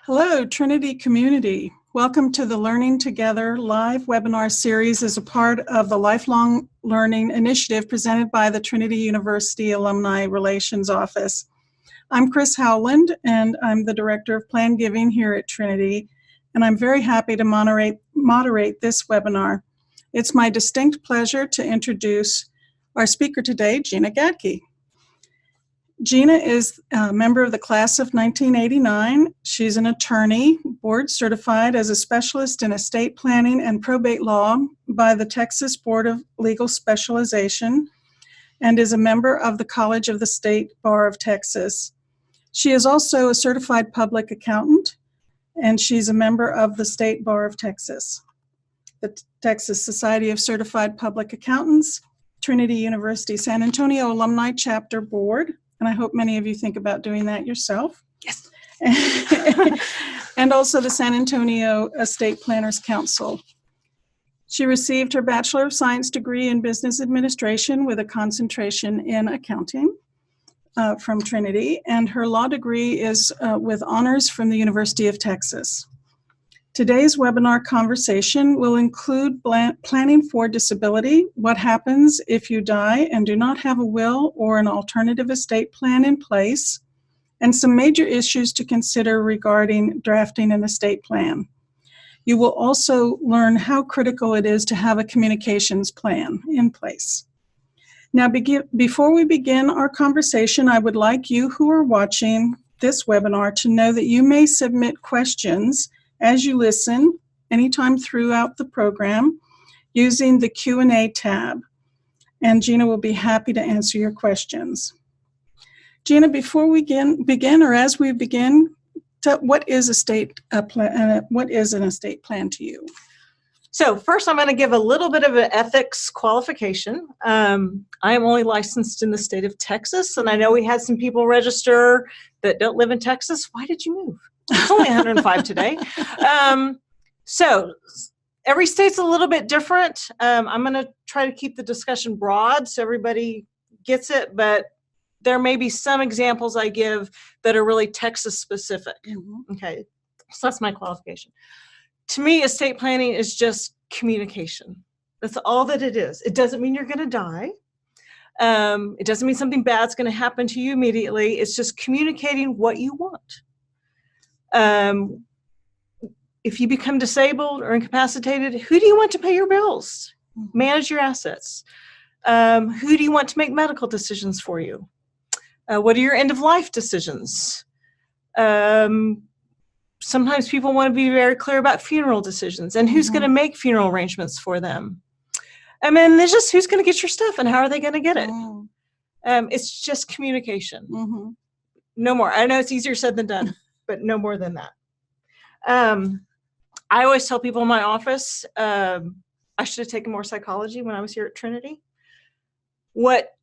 Hello, Trinity community. Welcome to the Learning Together live webinar series as a part of the Lifelong Learning Initiative presented by the Trinity University Alumni Relations Office. I'm Kris Howland, and I'm the Director of Plan Giving here at Trinity, and I'm very happy to moderate this webinar. It's my distinct pleasure to introduce our speaker today, Gina Gaedke. Gina is a member of the class of 1989. She's an attorney, board certified as a specialist in estate planning and probate law by the Texas Board of Legal Specialization, and is a member of the College of the State Bar of Texas. She is also a certified public accountant, and she's a member of the State Bar of Texas, the Texas Society of Certified Public Accountants, Trinity University San Antonio Alumni Chapter Board, and I hope many of you think about doing that yourself. Yes. And also the San Antonio Estate Planners Council. She received her Bachelor of Science degree in Business Administration with a concentration in accounting from Trinity, and her law degree is with honors from the University of Texas. Today's webinar conversation will include planning for disability, what happens if you die and do not have a will or an alternative estate plan in place, and some major issues to consider regarding drafting an estate plan. You will also learn how critical it is to have a communications plan in place. Now, before we begin our conversation, I would like you who are watching this webinar to know that you may submit questions as you listen anytime throughout the program using the Q&A tab, and Gina will be happy to answer your questions. Gina, before we begin, what is an estate plan to you? So first, I'm going to give a little bit of an ethics qualification. I am only licensed in the state of Texas, and I know we had some people register that don't live in Texas. Why did you move? It's only 105 today. So every state's a little bit different. I'm going to try to keep the discussion broad so everybody gets it, but there may be some examples I give that are really Texas specific. Mm-hmm. Okay, so that's my qualification. To me, estate planning is just communication. That's all that it is. It doesn't mean you're going to die. It doesn't mean something bad's going to happen to you immediately. It's just communicating what you want. If you become disabled or incapacitated, who do you want to pay your bills? Manage your assets. Who do you want to make medical decisions for you? What are your end-of-life decisions? Sometimes people want to be very clear about funeral decisions and who's going to make funeral arrangements for them. And then there's just who's going to get your stuff and how are they going to get it? It's just communication. Mm-hmm. No more. I know it's easier said than done, but no more than that. I always tell people in my office, I should have taken more psychology when I was here at Trinity. What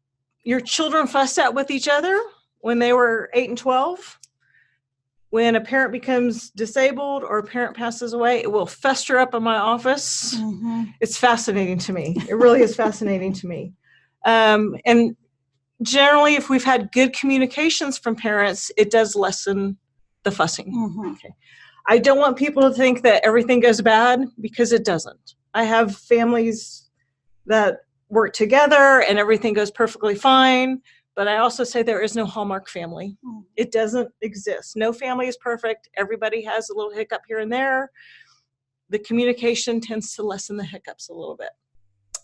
your children fussed at with each other when they were 8 and 12, when a parent becomes disabled or a parent passes away, it will fester up in my office. Mm-hmm. It's fascinating to me. It really is fascinating to me. And generally, if we've had good communications from parents, it does lessen the fussing. Mm-hmm. Okay. I don't want people to think that everything goes bad because it doesn't. I have families that work together and everything goes perfectly fine. But I also say there is no Hallmark family. It doesn't exist. No family is perfect. Everybody has a little hiccup here and there. The communication tends to lessen the hiccups a little bit.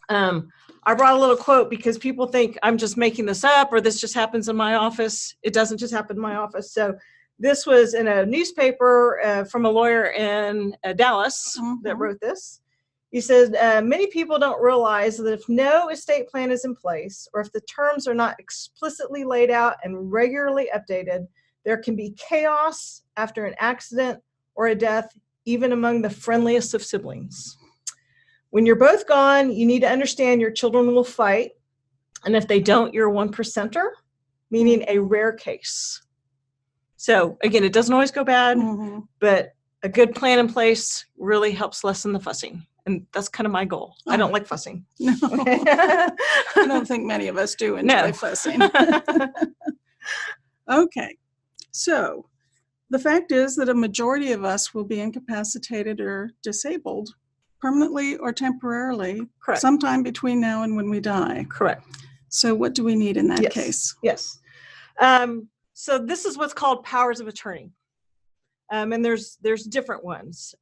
I brought a little quote because people think I'm just making this up or this just happens in my office. It doesn't just happen in my office. So this was in a newspaper from a lawyer in Dallas that wrote this. He said, many people don't realize that if no estate plan is in place, or if the terms are not explicitly laid out and regularly updated, there can be chaos after an accident or a death, even among the friendliest of siblings. When you're both gone, you need to understand your children will fight. And if they don't, you're a 1%er, meaning a rare case. So again, it doesn't always go bad, but a good plan in place really helps lessen the fussing. And that's kind of my goal. I don't like fussing. No, I don't think many of us do enjoy fussing. Okay, so The fact is that a majority of us will be incapacitated or disabled permanently or temporarily, Correct. sometime between now and when we die. Correct. So what do we need in that Yes. case? Yes. So this is what's called powers of attorney. And there's different ones.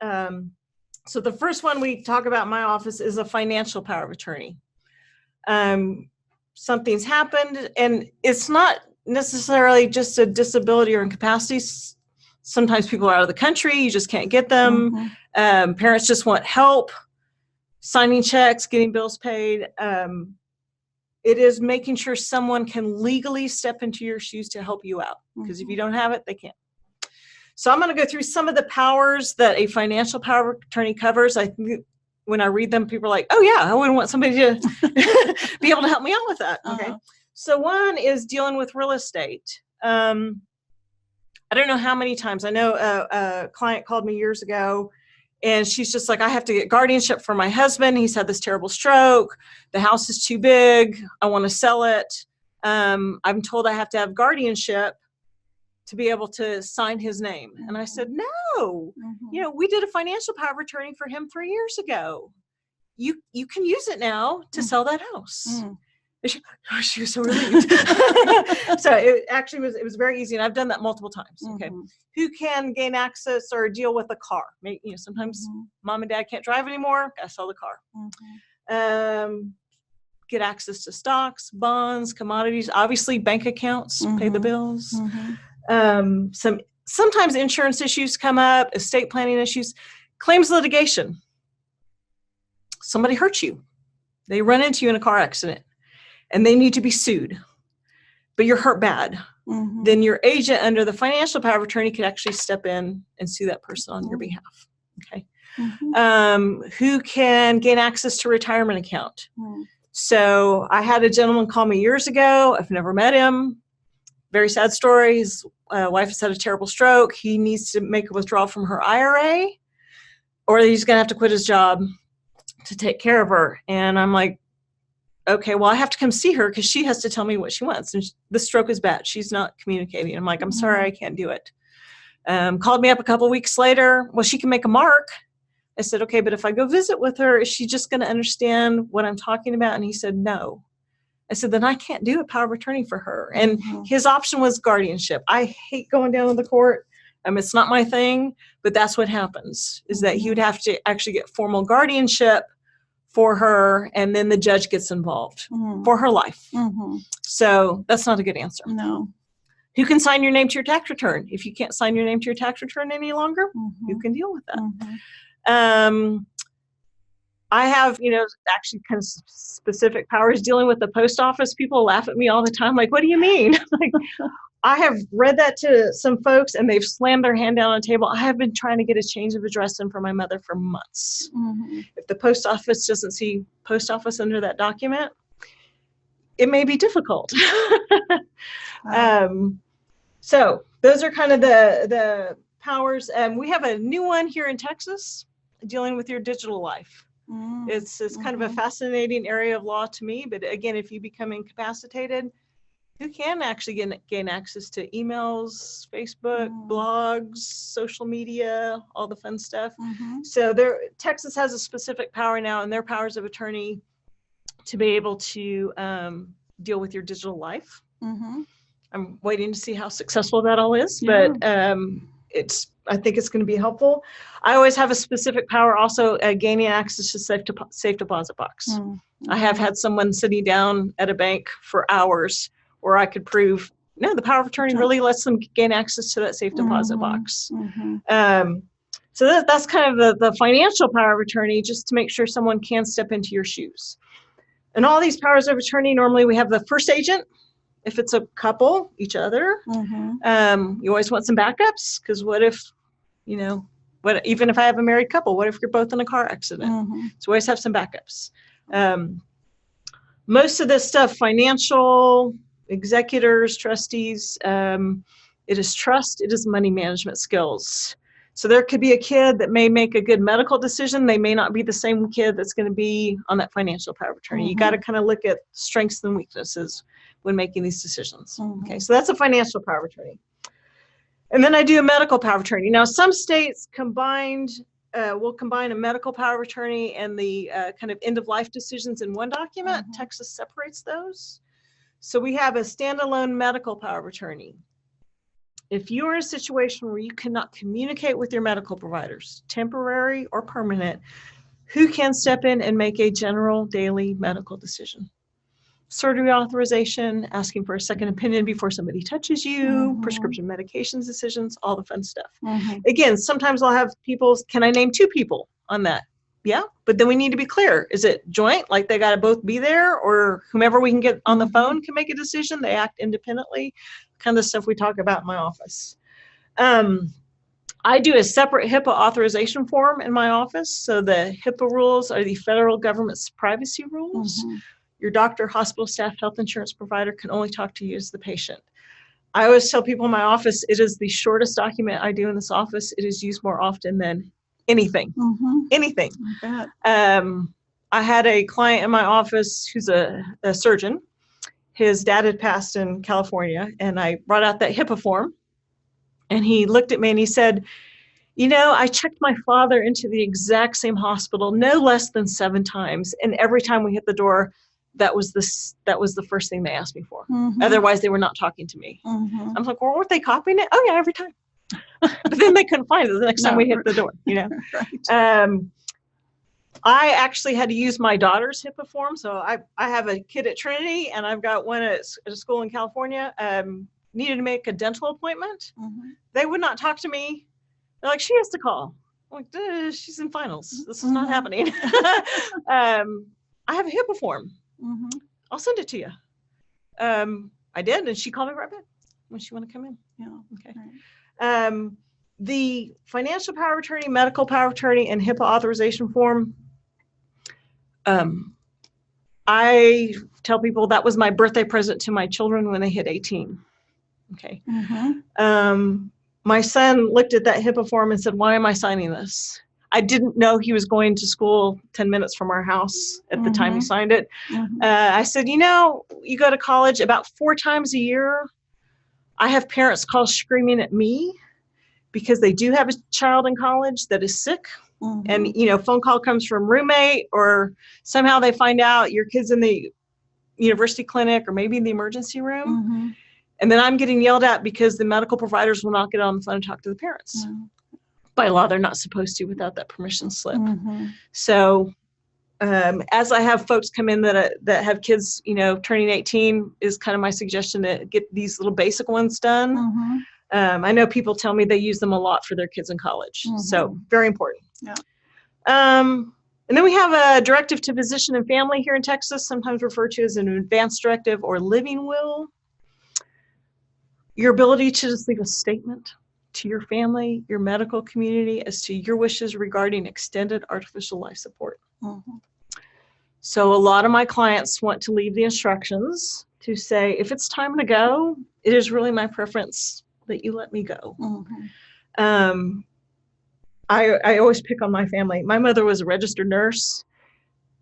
So the first one we talk about in my office is a financial power of attorney. Something's happened, and it's not necessarily just a disability or incapacity. Sometimes people are out of the country, you just can't get them. Parents just want help, signing checks, getting bills paid. It is making sure someone can legally step into your shoes to help you out, because if you don't have it, they can't. So I'm going to go through some of the powers that a financial power of attorney covers. I think when I read them, people are like, oh yeah, I wouldn't want somebody to be able to help me out with that. Okay. So one is dealing with real estate. I don't know how many times. I know a client called me years ago, and she's just like, I have to get guardianship for my husband. He's had this terrible stroke. The house is too big. I want to sell it. I'm told I have to have guardianship to be able to sign his name. And I said, no, we did a financial power of attorney for him 3 years ago. You can use it now to sell that house. She was so relieved. So it was very easy. And I've done that multiple times. Okay. Who can gain access or deal with a car? Sometimes mom and dad can't drive anymore. Gotta sell the car. Get access to stocks, bonds, commodities, obviously bank accounts, pay the bills. Sometimes insurance issues come up, estate planning issues, claims litigation. Somebody hurt you. They run into you in a car accident and they need to be sued, but you're hurt bad. Then your agent under the financial power of attorney could actually step in and sue that person on your behalf. Okay. Who can gain access to retirement account? So I had a gentleman call me years ago. I've never met him. Very sad story. His wife has had a terrible stroke. He needs to make a withdrawal from her IRA, or he's going to have to quit his job to take care of her. And I'm like, okay, well, I have to come see her because she has to tell me what she wants. And the stroke is bad. She's not communicating. I'm like, I'm sorry, I can't do it. Called me up a couple weeks later. Well, she can make a mark. I said, okay, but if I go visit with her, is she just going to understand what I'm talking about? And he said, no. I said, then I can't do a power of attorney for her. And his option was guardianship. I hate going down to the court. It's not my thing, but that's what happens, is that he would have to actually get formal guardianship for her, and then the judge gets involved for her life. So that's not a good answer. No. Who can sign your name to your tax return? If you can't sign your name to your tax return any longer, who can deal with that? I have, actually kind of specific powers dealing with the post office. People laugh at me all the time. Like, what do you mean? Like, I have read that to some folks and they've slammed their hand down on the table. I have been trying to get a change of address in for my mother for months. If the post office doesn't see post office under that document, it may be difficult. So those are kind of the powers. We have a new one here in Texas, dealing with your digital life. It's kind of a fascinating area of law to me. But again, if you become incapacitated, who can actually gain access to emails, Facebook, blogs, social media, all the fun stuff. So Texas has a specific power now in their powers of attorney to be able to deal with your digital life. I'm waiting to see how successful that all is, but I think it's going to be helpful. I always have a specific power also gaining access to safe deposit box. I have had someone sitting down at a bank for hours where I could prove, no, the power of attorney really lets them gain access to that safe deposit box. So that's kind of the financial power of attorney, just to make sure someone can step into your shoes. And all these powers of attorney, normally we have the first agent. If it's a couple, each other. You always want some backups, because what if, even if I have a married couple, what if you're both in a car accident? So always have some backups. Most of this stuff, financial, executors, trustees, it is trust, it is money management skills. So there could be a kid that may make a good medical decision. They may not be the same kid that's going to be on that financial power of attorney. You got to kind of look at strengths and weaknesses when making these decisions. Okay, so that's a financial power of attorney. And then I do a medical power of attorney. Now, some states will combine a medical power of attorney and the kind of end-of-life decisions in one document. Texas separates those. So we have a standalone medical power of attorney. If you are in a situation where you cannot communicate with your medical providers, temporary or permanent, who can step in and make a general daily medical decision? Surgery authorization, asking for a second opinion before somebody touches you, prescription medications decisions, all the fun stuff. Again, sometimes I'll have people, can I name 2 people on that? Yeah, but then we need to be clear. Is it joint, like they got to both be there, or whomever we can get on the phone can make a decision? They act independently, kind of stuff we talk about in my office. I do a separate HIPAA authorization form in my office. So the HIPAA rules are the federal government's privacy rules. Your doctor, hospital staff, health insurance provider can only talk to you as the patient. I always tell people in my office, it is the shortest document I do in this office. It is used more often than anything, anything. I had a client in my office who's a surgeon. His dad had passed in California, and I brought out that HIPAA form, and he looked at me and he said, you know, I checked my father into the exact same hospital no less than 7 times, and every time we hit the door, that was the first thing they asked me for. Otherwise, they were not talking to me. I'm like, well, weren't they copying it? Oh yeah, every time. But then they couldn't find it the next time we hit the door, you know. I actually had to use my daughter's HIPAA form. So I have a kid at Trinity, and I've got one at a school in California. Needed to make a dental appointment. They would not talk to me. They're like, she has to call. I'm like, she's in finals. This is not happening. I have a HIPAA form. I'll send it to you. I did, and she called me right back when she wanted to come in. Yeah. Okay. Right. The financial power of attorney, medical power of attorney, and HIPAA authorization form, I tell people that was my birthday present to my children when they hit 18. Okay. My son looked at that HIPAA form and said, why am I signing this? I didn't know he was going to school 10 minutes from our house at the time he signed it. I said, you know, you go to college about 4 times a year. I have parents call screaming at me because they do have a child in college that is sick. And, you know, phone call comes from roommate, or somehow they find out your kid's in the university clinic or maybe in the emergency room. And then I'm getting yelled at because the medical providers will not get on the phone and talk to the parents. By law, they're not supposed to without that permission slip. So as I have folks come in that have kids, you know, turning 18, is kind of my suggestion to get these little basic ones done. I know people tell me they use them a lot for their kids in college. So very important. And then we have a directive to physician and family here in Texas, sometimes referred to as an advanced directive or living will. Your ability to just leave a statement to your family, your medical community, as to your wishes regarding extended artificial life support. So a lot of my clients want to leave the instructions to say, if it's time to go, it is really my preference that you let me go. I always pick on my family. My mother was a registered nurse.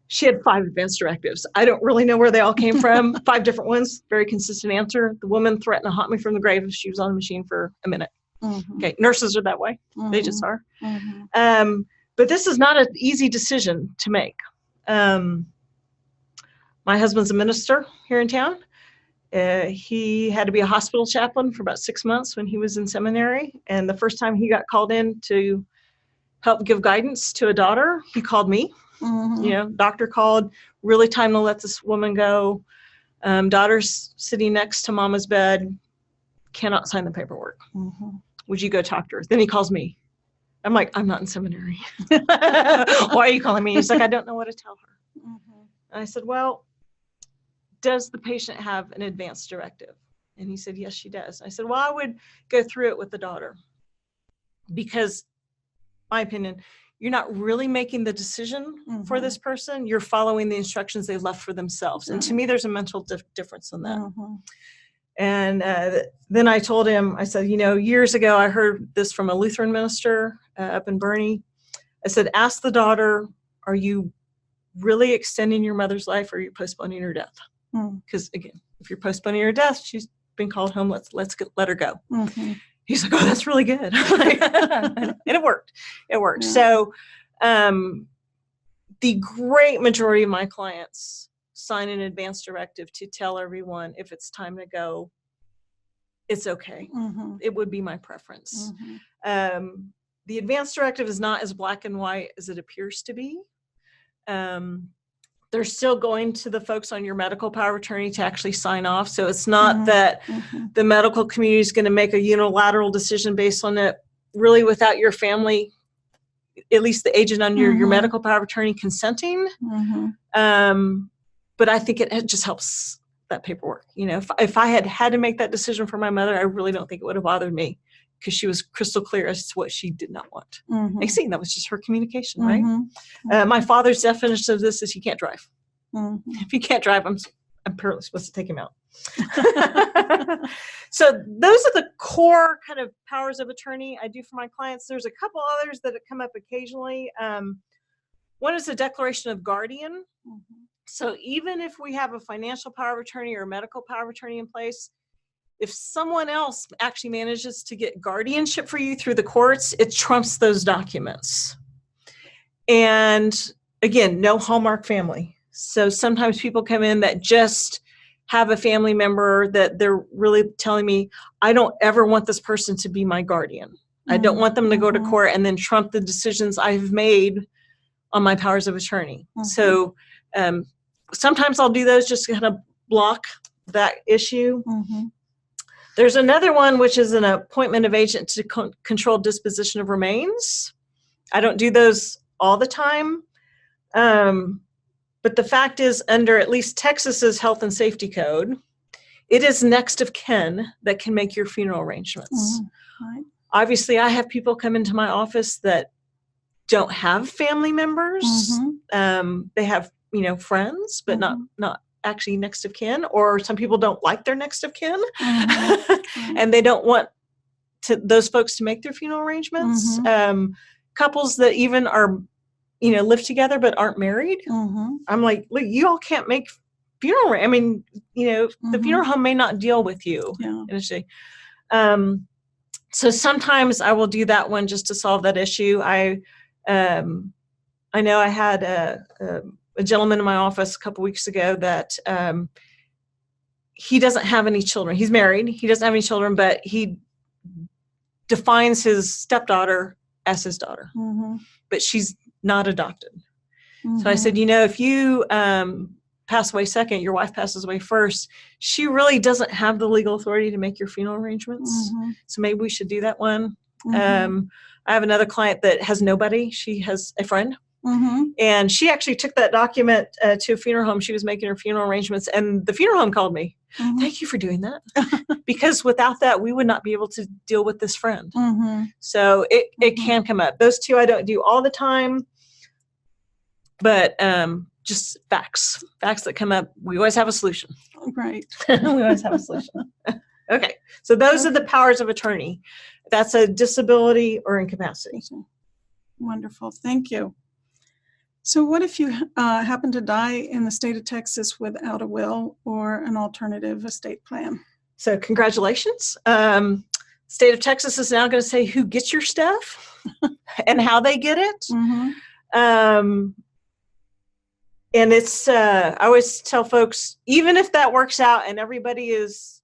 She had 5 advanced directives. I don't really know where they all came from. 5 different ones, very consistent answer. The woman threatened to haunt me from the grave if she was on the machine for a minute. Okay, nurses are that way. They just are. But this is not an easy decision to make. My husband's a minister here in town. He had to be a hospital chaplain for about 6 months when he was in seminary. And the first time he got called in to help give guidance to a daughter, he called me. You know, doctor called, really time to let this woman go. Daughter's sitting next to mama's bed, cannot sign the paperwork. Would you go talk to her? Then he calls me. I'm like, I'm not in seminary. Why are you calling me? He's like, I don't know what to tell her. And I said, well, does the patient have an advanced directive? And he said, yes, she does. I said, well, I would go through it with the daughter, because my opinion, you're not really making the decision for this person. You're following the instructions they left for themselves. And to me, there's a mental difference in that. And then I told him, I said, you know, years ago, I heard this from a Lutheran minister up in Bernie. I said, ask the daughter, are you really extending your mother's life, or are you postponing her death? Because again, if you're postponing her death, she's been called home, let her go. He's like, oh, that's really good. And it worked. It worked. Yeah. So the great majority of my clients sign an advance directive to tell everyone if it's time to go, it's okay. Mm-hmm. It would be my preference. Mm-hmm. The advance directive is not as black and white as it appears to be. They're still going to the folks on your medical power of attorney to actually sign off. So it's not Mm-hmm. that Mm-hmm. the medical community is going to make a unilateral decision based on it, really without your family, at least the agent under your Mm-hmm. medical power of attorney consenting. Mm-hmm. But I think it just helps that paperwork. You know, if I had to make that decision for my mother, I really don't think it would have bothered me, because she was crystal clear as to what she did not want. Mm-hmm. I see, that was just her communication, right? Mm-hmm. My father's definition of this is he can't drive. Mm-hmm. If he can't drive, I'm apparently supposed to take him out. So those are the core kind of powers of attorney I do for my clients. There's a couple others that come up occasionally. One is a declaration of guardian. Mm-hmm. So even if we have a financial power of attorney or a medical power of attorney in place, if someone else actually manages to get guardianship for you through the courts, it trumps those documents. And again, no Hallmark family. So sometimes people come in that just have a family member that they're really telling me, I don't ever want this person to be my guardian. I don't want them to go to court and then trump the decisions I've made on my powers of attorney. Mm-hmm. So sometimes I'll do those just to kind of block that issue. Mm-hmm. There's another one, which is an appointment of agent to control disposition of remains. I don't do those all the time. But the fact is, under at least Texas's health and safety code, it is next of kin that can make your funeral arrangements. Mm-hmm. Right. Obviously, I have people come into my office that don't have family members. Mm-hmm. They have, friends, but Mm-hmm. not actually next of kin, or some people don't like their next of kin. Mm-hmm. And they don't want those folks to make their funeral arrangements. Mm-hmm. Couples that even are, live together but aren't married. Mm-hmm. I'm like, look, you all can't make funeral. The Mm-hmm. funeral home may not deal with you Yeah. initially. So sometimes I will do that one just to solve that issue. I know I had a gentleman in my office a couple weeks ago that he doesn't have any children. He's married. He doesn't have any children, but he defines his stepdaughter as his daughter, Mm-hmm. but she's not adopted. Mm-hmm. So I said, if you pass away second, your wife passes away first, she really doesn't have the legal authority to make your funeral arrangements. Mm-hmm. So maybe we should do that one. Mm-hmm. I have another client that has nobody. She has a friend. Mm-hmm. And she actually took that document to a funeral home. She was making her funeral arrangements, and the funeral home called me. Mm-hmm. Thank you for doing that. Because without that, we would not be able to deal with this friend. Mm-hmm. So it can come up. Those two I don't do all the time, but just facts that come up. We always have a solution. Right. We always have a solution. Okay. So those are the powers of attorney. That's a disability or incapacity. Wonderful. Thank you. So what if you happen to die in the state of Texas without a will or an alternative estate plan? So congratulations. State of Texas is now going to say who gets your stuff and how they get it. Mm-hmm. And it's, I always tell folks, even if that works out and everybody is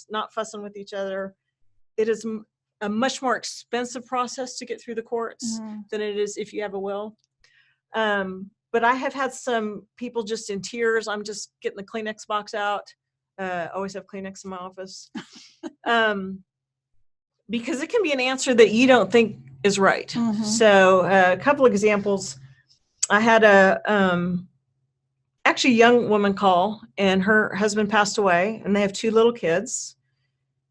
not fussing with each other, it is a much more expensive process to get through the courts Mm-hmm. than it is if you have a will. But I have had some people just in tears. I'm just getting the Kleenex box out. Always have Kleenex in my office. Because it can be an answer that you don't think is right. Mm-hmm. So a couple examples. I had actually a young woman call, and her husband passed away, and they have 2 little kids.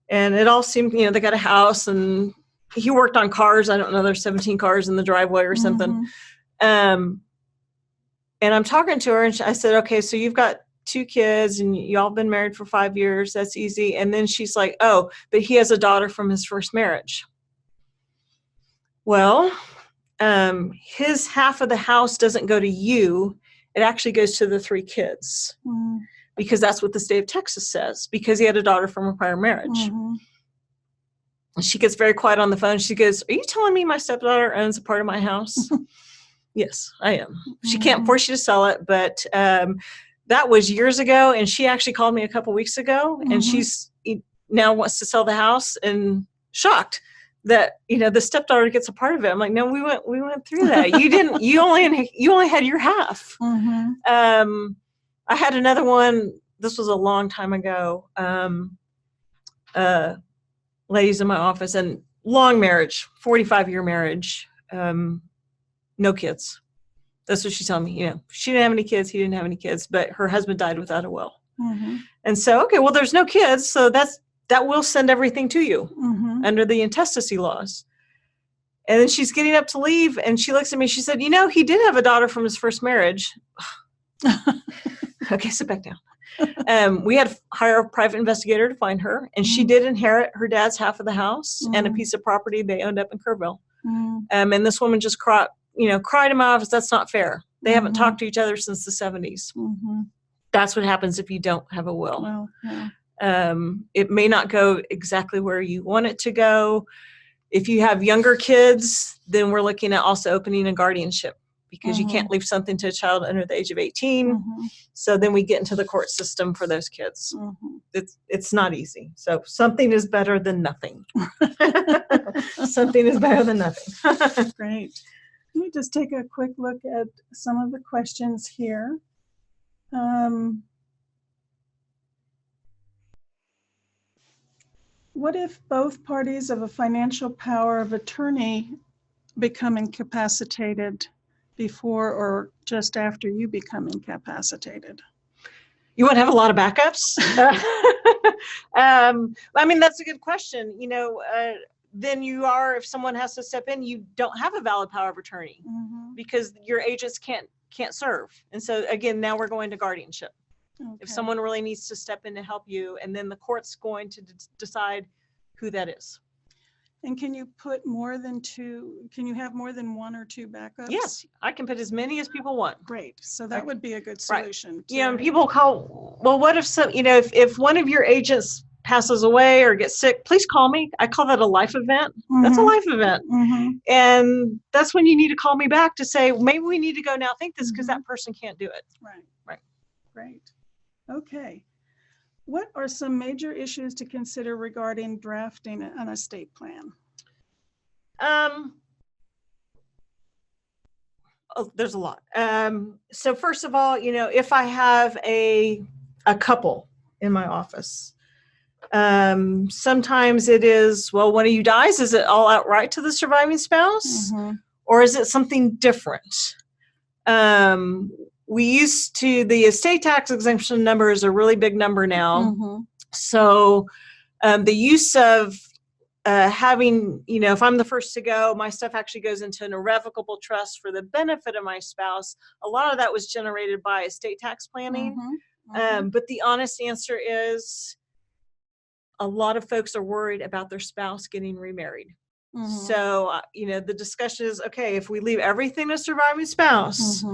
And it all seemed, they got a house, and he worked on cars. I don't know, there's 17 cars in the driveway or something. Mm-hmm. And I'm talking to her, and I said, okay, so you've got 2 kids and y'all been married for 5 years. That's easy. And then she's like, oh, but he has a daughter from his first marriage. Well, his half of the house doesn't go to you. It actually goes to the 3 kids, Mm-hmm. because that's what the state of Texas says, because he had a daughter from a prior marriage. Mm-hmm. She gets very quiet on the phone. She goes, "Are you telling me my stepdaughter owns a part of my house?" Yes, I am. She can't force you to sell it, but that was years ago. And she actually called me a couple weeks ago, and she's now wants to sell the house and shocked that, the stepdaughter gets a part of it. I'm like, no, we went through that. You didn't, you only had your half. I had another one. This was a long time ago. Ladies in my office, and long marriage, 45-year marriage, no kids. That's what she's telling me. She didn't have any kids. He didn't have any kids, but her husband died without a will. And so, okay, well, there's no kids. So that will send everything to you under the intestacy laws. And then she's getting up to leave, and she looks at me. She said, he did have a daughter from his first marriage. Okay, sit back down. We had to hire a private investigator to find her, and she did inherit her dad's half of the house and a piece of property they owned up in Kerrville. And this woman just cried in my office. That's not fair. They haven't talked to each other since the 70s. That's what happens if you don't have a will. Well, yeah. It may not go exactly where you want it to go. If you have younger kids, then we're looking at also opening a guardianship, because you can't leave something to a child under the age of 18. So then we get into the court system for those kids. It's not easy. So something is better than nothing. Something is better than nothing. Great. Let me just take a quick look at some of the questions here. What if both parties of a financial power of attorney become incapacitated before or just after you become incapacitated? You want to have a lot of backups? I mean, that's a good question. Then if someone has to step in, you don't have a valid power of attorney because your agents can't serve. And so again, now we're going to guardianship. Okay. If someone really needs to step in to help you, and then the court's going to decide who that is. And can you put more than two? Can you have more than one or two backups? Yes, I can put as many as people want. Great. So that would be a good solution. Right. And people call, well, what if if one of your agents passes away or gets sick, please call me. I call that a life event. That's a life event. And that's when you need to call me back to say, maybe we need to go now think this because that person can't do it. Right. Great. Okay. What are some major issues to consider regarding drafting an estate plan? There's a lot. So first of all, if I have a couple in my office, sometimes it is, well, one of you dies. Is it all outright to the surviving spouse, or is it something different? The estate tax exemption number is a really big number now. So the use of having, if I'm the first to go, my stuff actually goes into an irrevocable trust for the benefit of my spouse. A lot of that was generated by estate tax planning. But the honest answer is a lot of folks are worried about their spouse getting remarried. So, the discussion is, okay, if we leave everything to surviving spouse,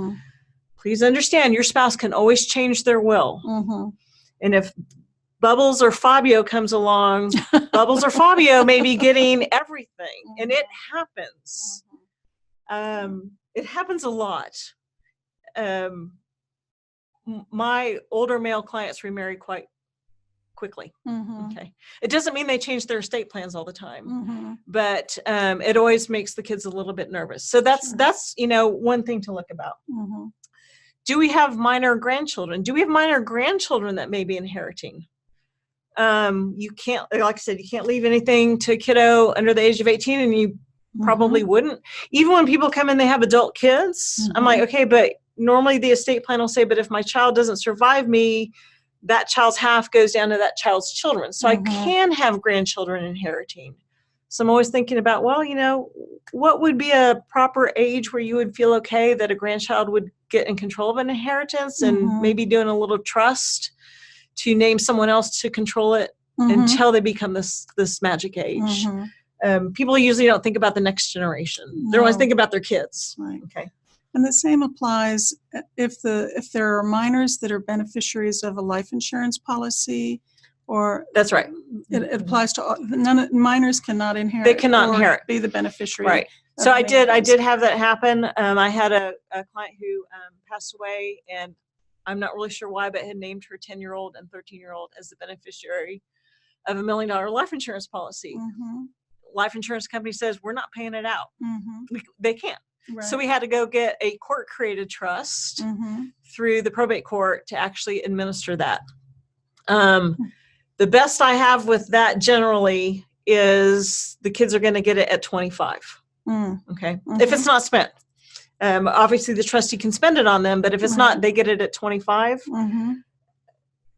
please understand your spouse can always change their will. And if Bubbles or Fabio comes along, Bubbles or Fabio may be getting everything. And it happens. It happens a lot. My older male clients remarry quite quickly. Okay. It doesn't mean they change their estate plans all the time, but it always makes the kids a little bit nervous. So that's one thing to look about. Do we have minor grandchildren? Do we have minor grandchildren that may be inheriting? You can't, like I said, you can't leave anything to a kiddo under the age of 18, and you probably wouldn't. Even when people come in, they have adult kids. I'm like, okay, but normally the estate plan will say, but if my child doesn't survive me, that child's half goes down to that child's children. So I can have grandchildren inheriting. So I'm always thinking about, well, what would be a proper age where you would feel okay that a grandchild would get in control of an inheritance, and maybe doing a little trust to name someone else to control it until they become this magic age. People usually don't think about the next generation. They're always thinking about their kids. Okay. And the same applies if there are minors that are beneficiaries of a life insurance policy or That's right. It applies to all, minors cannot inherit. They cannot or inherit. Be the beneficiary. Right. of So I any of those. did have that happen. I had a client who passed away, and I'm not really sure why, but had named her 10-year-old and 13-year-old as the beneficiary of $1 million life insurance policy. Mm-hmm. Life insurance company says we're not paying it out. Mm-hmm. They can't. Right. So we had to go get a court-created trust Mm-hmm. through the probate court to actually administer that. The best I have with that generally is the kids are going to get it at 25. Okay. Mm-hmm. If it's not spent. Obviously the trustee can spend it on them, but if it's not, they get it at 25. Mm-hmm.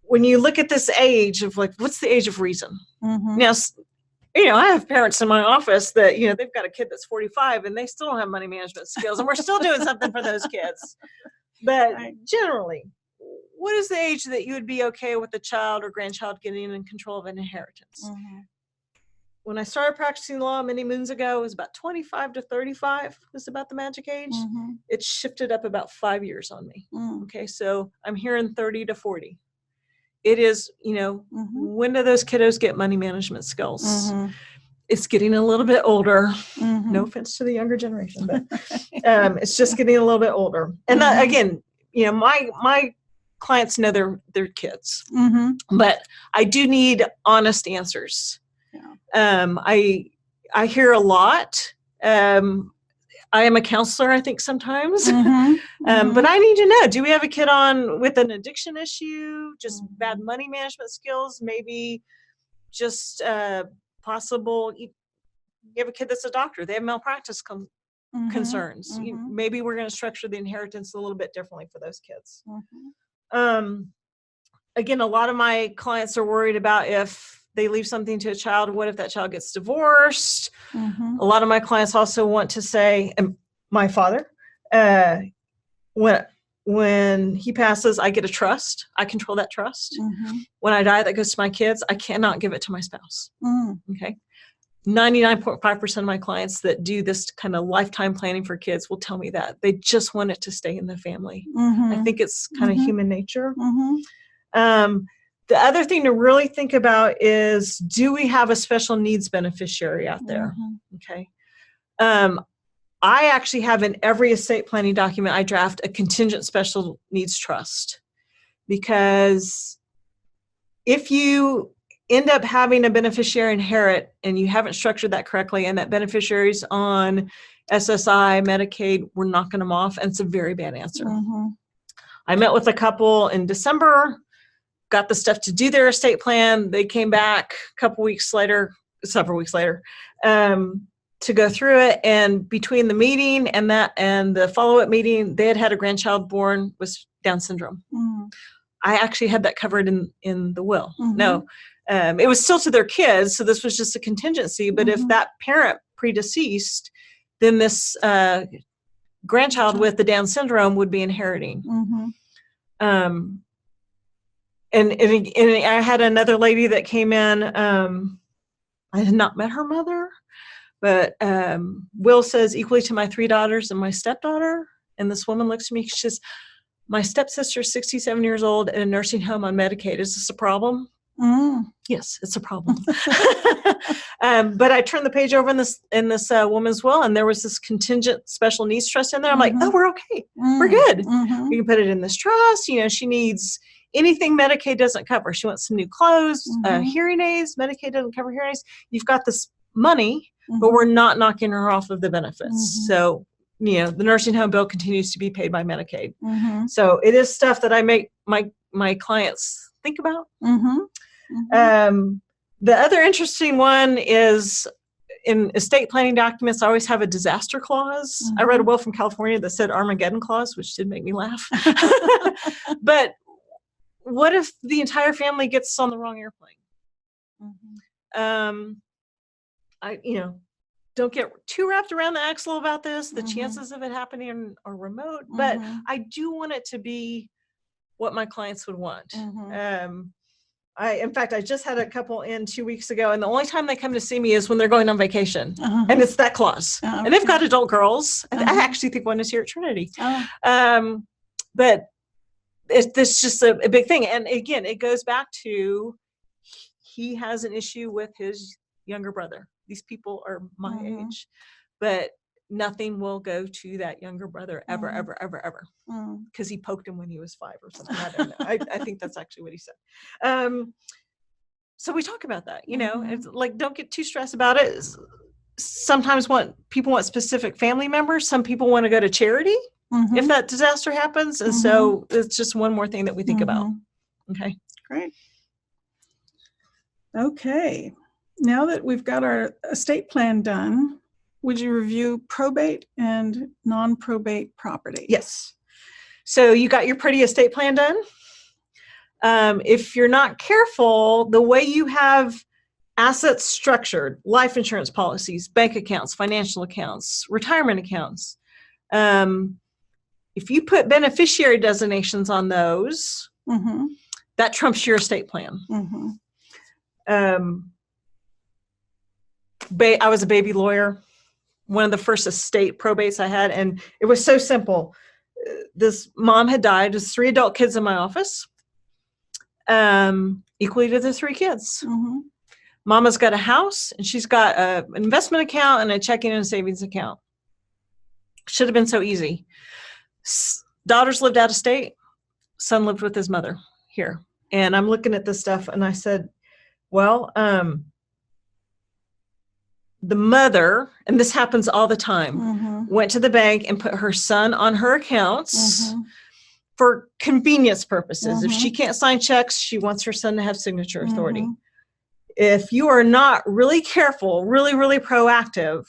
When you look at this age of like, what's the age of reason? Mm-hmm. Now, I have parents in my office that, they've got a kid that's 45 and they still don't have money management skills, and we're still doing something for those kids. But generally, what is the age that you would be okay with a child or grandchild getting in control of an inheritance? Mm-hmm. When I started practicing law many moons ago, it was about 25 to 35 was about the magic age. Mm-hmm. It shifted up about 5 years on me. Mm-hmm. Okay, so I'm hearing 30 to 40. It is, Mm-hmm. when do those kiddos get money management skills? Mm-hmm. It's getting a little bit older. Mm-hmm. No offense to the younger generation, but it's just getting a little bit older. And that, again, my clients know their kids, Mm-hmm. but I do need honest answers. Yeah. I hear a lot. I am a counselor, I think, sometimes. Mm-hmm. But I need to know, do we have a kid with an addiction issue, just bad money management skills, maybe just possible, you have a kid that's a doctor, they have malpractice Mm-hmm. concerns. Mm-hmm. Maybe we're going to structure the inheritance a little bit differently for those kids. Mm-hmm. Again, a lot of my clients are worried about if they leave something to a child, what if that child gets divorced? Mm-hmm. A lot of my clients also want to say, and my father, when he passes, I get a trust. I control that trust. Mm-hmm. When I die, that goes to my kids. I cannot give it to my spouse. Mm-hmm. Okay. 99.5% of my clients that do this kind of lifetime planning for kids will tell me that they just want it to stay in the family. Mm-hmm. I think it's kind of human nature. Mm-hmm. The other thing to really think about is, do we have a special needs beneficiary out there? Mm-hmm. Okay. I actually have in every estate planning document I draft a contingent special needs trust, because if you end up having a beneficiary inherit and you haven't structured that correctly, and that beneficiary's on SSI, Medicaid, we're knocking them off, and it's a very bad answer. Mm-hmm. I met with a couple in December, got the stuff to do their estate plan. They came back several weeks later, to go through it. And between the meeting and the follow-up meeting, they had a grandchild born with Down syndrome. Mm-hmm. I actually had that covered in the will. Mm-hmm. No, it was still to their kids, so this was just a contingency. But if that parent predeceased, then this grandchild with the Down syndrome would be inheriting. Mm-hmm. And I had another lady that came in. I had not met her mother, but will says equally to my 3 daughters and my stepdaughter. And this woman looks at me, she says, my stepsister is 67 years old in a nursing home on Medicaid. Is this a problem? Mm. Yes, it's a problem. But I turned the page over in this woman's will, and there was this contingent special needs trust in there. I'm like, oh, we're okay. We're good. Mm-hmm. We can put it in this trust. She needs anything Medicaid doesn't cover. She wants some new clothes, hearing aids. Medicaid doesn't cover hearing aids. You've got this money, but we're not knocking her off of the benefits. So, the nursing home bill continues to be paid by Medicaid. Mm-hmm. So it is stuff that I make my clients think about. Mm-hmm. Mm-hmm. The other interesting one is in estate planning documents, I always have a disaster clause. Mm-hmm. I read a will from California that said Armageddon clause, which did make me laugh. But what if the entire family gets on the wrong airplane? Mm-hmm. Don't get too wrapped around the axle about this. The chances of it happening are remote, but I do want it to be what my clients would want. In fact, I just had a couple in 2 weeks ago, and the only time they come to see me is when they're going on vacation, and it's that clause. And they've got adult girls. I actually think one is here at Trinity. But it's just a big thing. And again, it goes back to he has an issue with his younger brother. These people are my Mhm. age, but nothing will go to that younger brother ever, Mhm. ever, Mm. because he poked him when he was 5 or something. I don't know. I think that's actually what he said. So we talk about that, Mhm. it's like, don't get too stressed about it. Sometimes people want specific family members. Some people want to go to charity if Mhm. that disaster happens. And so it's just one more thing that we think about. Mhm. Okay. Great. Okay. Now that we've got our estate plan done, would you review probate and non-probate property? Yes. So you got your pretty estate plan done. If you're not careful, the way you have assets structured, life insurance policies, bank accounts, financial accounts, retirement accounts, if you put beneficiary designations on those, Mm-hmm. that trumps your estate plan. Mm-hmm. I was a baby lawyer, one of the first estate probates I had, and it was so simple. This mom had died. There's 3 adult kids in my office, equally to the 3 kids. Mm-hmm. Mama's got a house, and she's got an investment account and a checking and savings account. Should have been so easy. Daughters lived out of state. Son lived with his mother here. And I'm looking at this stuff, and I said, well, the mother, and this happens all the time, Mm-hmm. went to the bank and put her son on her accounts Mm-hmm. for convenience purposes. If Mhm. she can't sign checks, she wants her son to have signature authority. Mhm. If you are not really careful, really, really proactive,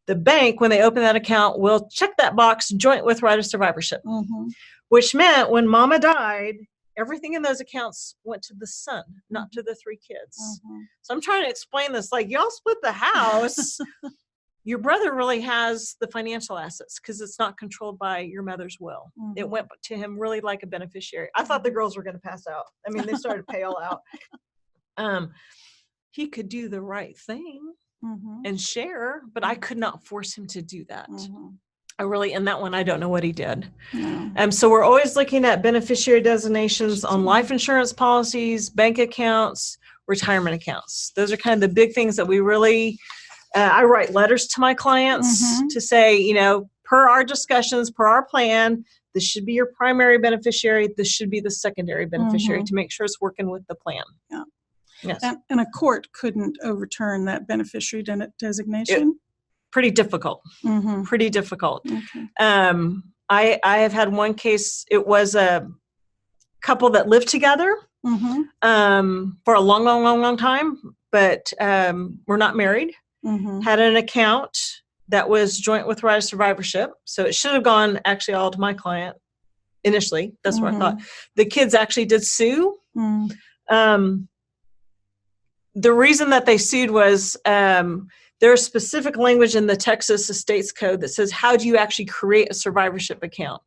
the bank, when they open that account, will check that box joint with right of survivorship, Mhm. which meant when mama died, everything in those accounts went to the son, not to the 3 kids. Mhm. So I'm trying to explain this, like, y'all split the house. Your brother really has the financial assets because it's not controlled by your mother's will. It Mhm. went to him really like a beneficiary. I thought the girls were going to pass out. I mean, they started to pale out. He could do the right thing Mhm. and share, but I could not force him to do that. Mhm. In that one, I don't know what he did. No. So we're always looking at beneficiary designations on life insurance policies, bank accounts, retirement accounts. Those are kind of the big things that we really, I write letters to my clients Mhm. to say, per our discussions, per our plan, this should be your primary beneficiary. This should be the secondary beneficiary Mhm. to make sure it's working with the plan. Yeah. Yes. And a court couldn't overturn that beneficiary designation? Pretty difficult. Mhm. Pretty difficult. Okay. I have had one case. It was a couple that lived together Mhm. for a long time, but were not married. Mhm. Had an account that was joint with right of survivorship. So it should have gone actually all to my client initially. That's what I thought. The kids actually did sue. Mhm. The reason that they sued was there's specific language in the Texas Estates Code that says, how do you actually create a survivorship account?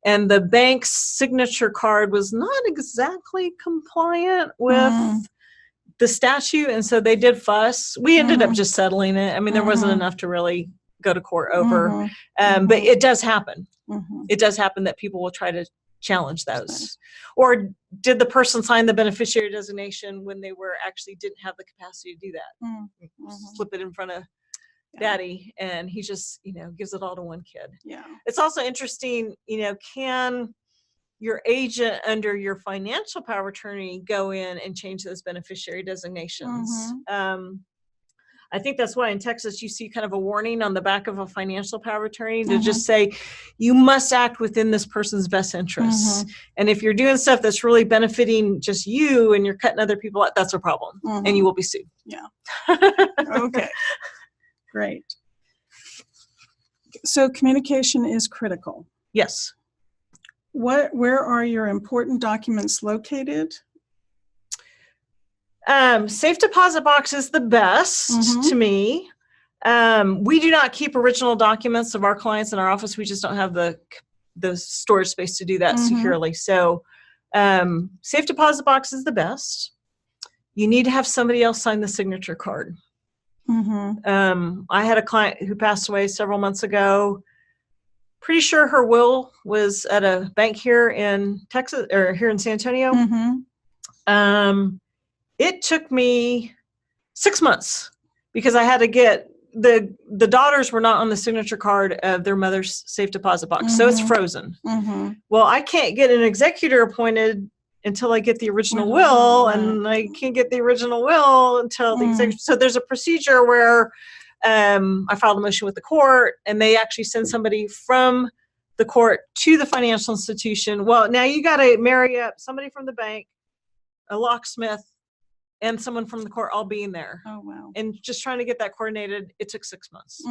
And the bank's signature card was not exactly compliant with the statute. And so they did fuss. We ended up just settling it. I mean, there wasn't enough to really go to court over. But it does happen. It does happen that people will try to challenge those. Or did the person sign the beneficiary designation when they didn't have the capacity to do that? Slip it in front of daddy, and he just gives it all to one kid. Yeah. It's also interesting, can your agent under your financial power of attorney go in and change those beneficiary designations? I think that's why in Texas you see kind of a warning on the back of a financial power of attorney to just say, you must act within this person's best interests. And if you're doing stuff that's really benefiting just you and you're cutting other people out, that's a problem. And you will be sued. Yeah. Okay. Great. So communication is critical. Yes. Where are your important documents located? Safe deposit box is the best to me. We do not keep original documents of our clients in our office. We just don't have the storage space to do that securely. So safe deposit box is the best. You need to have somebody else sign the signature card. I had a client who passed away several months ago. Pretty sure her will was at a bank here in Texas or here in San Antonio. It took me 6 months because I had to get the daughters were not on the signature card of their mother's safe deposit box. So it's frozen. Well, I can't get an executor appointed until I get the original will, and I can't get the original will until the executor. So there's a procedure where I filed a motion with the court, and they actually send somebody from the court to the financial institution. Well, now you got to marry up somebody from the bank, a locksmith, and someone from the court all being there. Oh, wow. And just trying to get that coordinated, it took 6 months.